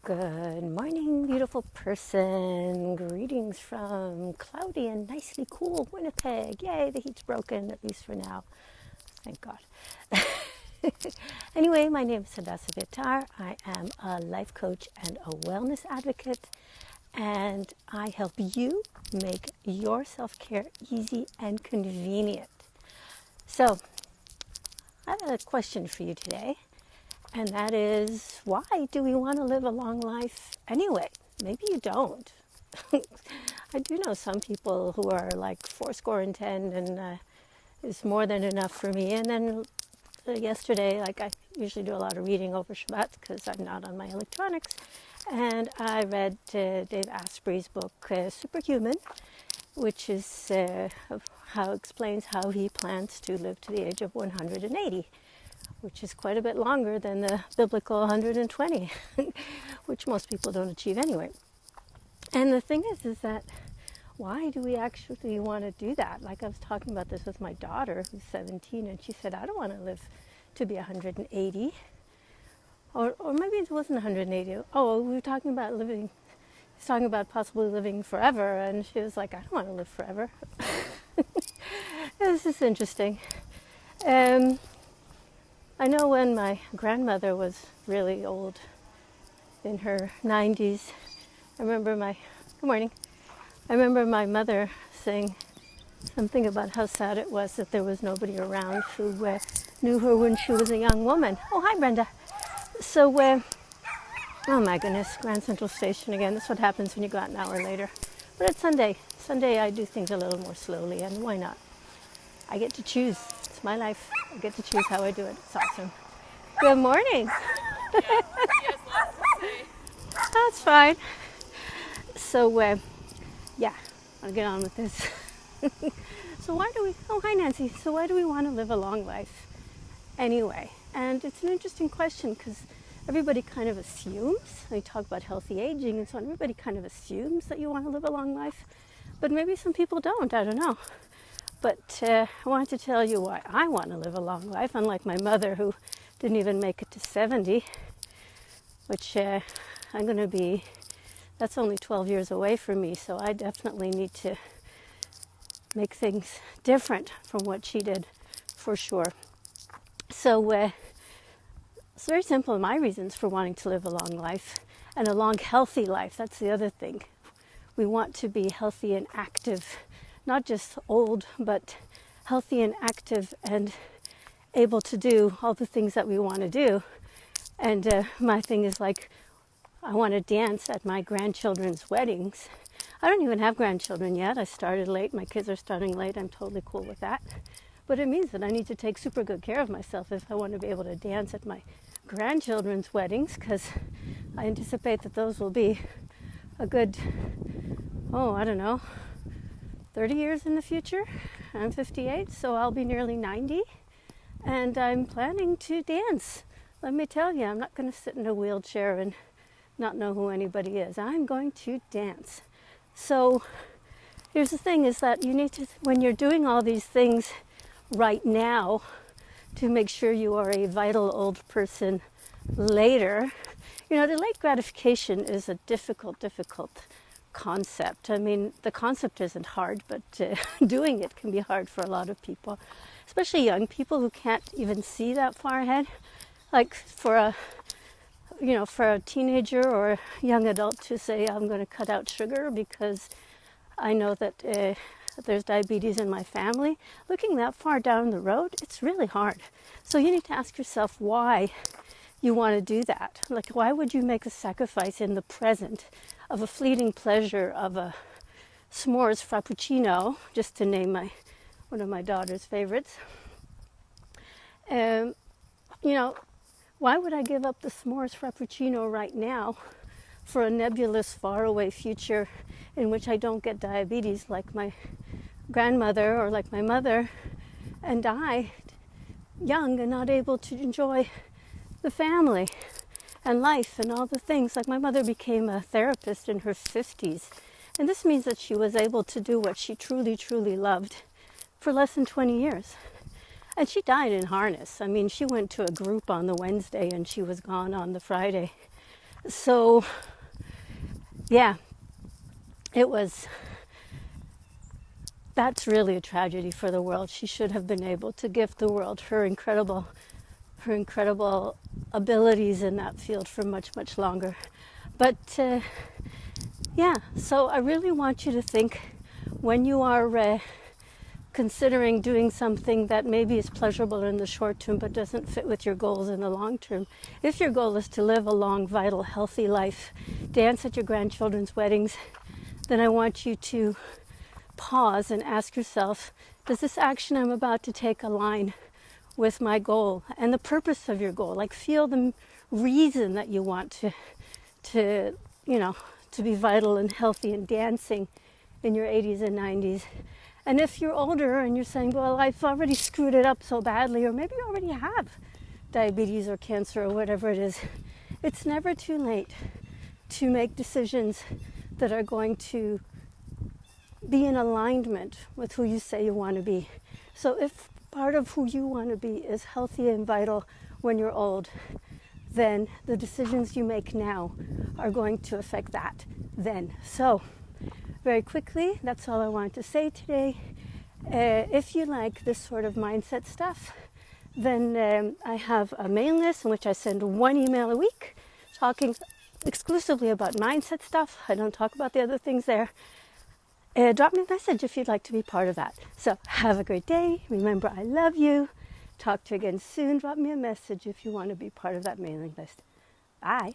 Good morning, beautiful person. Greetings from cloudy and nicely cool Winnipeg. Yay, the heat's broken, at least for now. Thank God. Anyway, my name is Hadassah Vitar. I am a life coach and a wellness advocate, and I help you make your self care easy and convenient. So, I have a question for you today. And that is, why do we want to live a long life anyway? Maybe you don't. I do know some people who are like fourscore and ten, and it's more than enough for me. And then yesterday, like I usually do a lot of reading over Shabbat because I'm not on my electronics, and I read Dave Asprey's book, Superhuman, which is how explains how he plans to live to the age of 180, which is quite a bit longer than the biblical 120, which most people don't achieve anyway. And the thing is that why do we actually want to do that? Like I was talking about this with my daughter, who's 17, and she said, I don't want to live to be 180. Or maybe it wasn't 180. Oh, we were talking about living, he's talking about possibly living forever, and she was like, I don't want to live forever. This is interesting. I know when my grandmother was really old, in her 90s, good morning, I remember my mother saying something about how sad it was that there was nobody around who knew her when she was a young woman. Oh, hi, Brenda. So, oh my goodness, Grand Central Station again. That's what happens when you go out an hour later. But it's Sunday. Sunday I do things a little more slowly, and why not? I get to choose. It's my life. I get to choose how I do it. It's awesome. Good morning. That's fine. So, yeah, I'll get on with this. So hi Nancy. So why do we want to live a long life anyway? And it's an interesting question because everybody kind of assumes, they talk about healthy aging and so on, everybody kind of assumes that you want to live a long life, but maybe some people don't, I don't know. But I wanted to tell you why I want to live a long life, unlike my mother who didn't even make it to 70, which I'm going to be, that's only 12 years away from me, so I definitely need to make things different from what she did, for sure. So it's very simple, my reasons for wanting to live a long life, and a long, healthy life. That's the other thing. We want to be healthy and active, not just old, but healthy and active and able to do all the things that we want to do. And my thing is like, I want to dance at my grandchildren's weddings. I don't even have grandchildren yet. I started late. My kids are starting late. I'm totally cool with that. But it means that I need to take super good care of myself if I want to be able to dance at my grandchildren's weddings, because I anticipate that those will be a good, 30 years in the future. I'm 58, so I'll be nearly 90. And I'm planning to dance. Let me tell you, I'm not going to sit in a wheelchair and not know who anybody is. I'm going to dance. So here's the thing is that you need to, when you're doing all these things right now to make sure you are a vital old person later, delayed gratification is a difficult concept. I mean, the concept isn't hard, but doing it can be hard for a lot of people, especially young people who can't even see that far ahead. Like for a teenager or a young adult to say, I'm going to cut out sugar because I know that there's diabetes in my family. Looking that far down the road, it's really hard. So you need to ask yourself why you want to do that. Like, why would you make a sacrifice in the present of a fleeting pleasure of a s'mores frappuccino, just to name one of my daughter's favorites? Why would I give up the s'mores frappuccino right now for a nebulous, faraway future in which I don't get diabetes like my grandmother or like my mother, and die young and not able to enjoy the family and life and all the things? Like, my mother became a therapist in her 50s, and this means that she was able to do what she truly, truly loved for less than 20 years. And she died in harness. I mean, she went to a group on the Wednesday and she was gone on the Friday. So, yeah, that's really a tragedy for the world. She should have been able to gift the world her incredible abilities in that field for much, much longer. But yeah, so I really want you to think when you are considering doing something that maybe is pleasurable in the short term but doesn't fit with your goals in the long term. If your goal is to live a long, vital, healthy life, dance at your grandchildren's weddings, then I want you to pause and ask yourself, does this action I'm about to take align with my goal and the purpose of your goal? Like, feel the reason that you want to to be vital and healthy and dancing in your 80s and 90s. And if you're older and you're saying, well, I've already screwed it up so badly, or maybe you already have diabetes or cancer or whatever it is, it's never too late to make decisions that are going to be in alignment with who you say you want to be. So if part of who you want to be is healthy and vital when you're old, then the decisions you make now are going to affect that then. So very quickly, that's all I wanted to say today. If you like this sort of mindset stuff, then I have a mailing list in which I send one email a week talking exclusively about mindset stuff. I don't talk about the other things there. Drop me a message if you'd like to be part of that. So have a great day. Remember, I love you. Talk to you again soon. Drop me a message if you want to be part of that mailing list. Bye.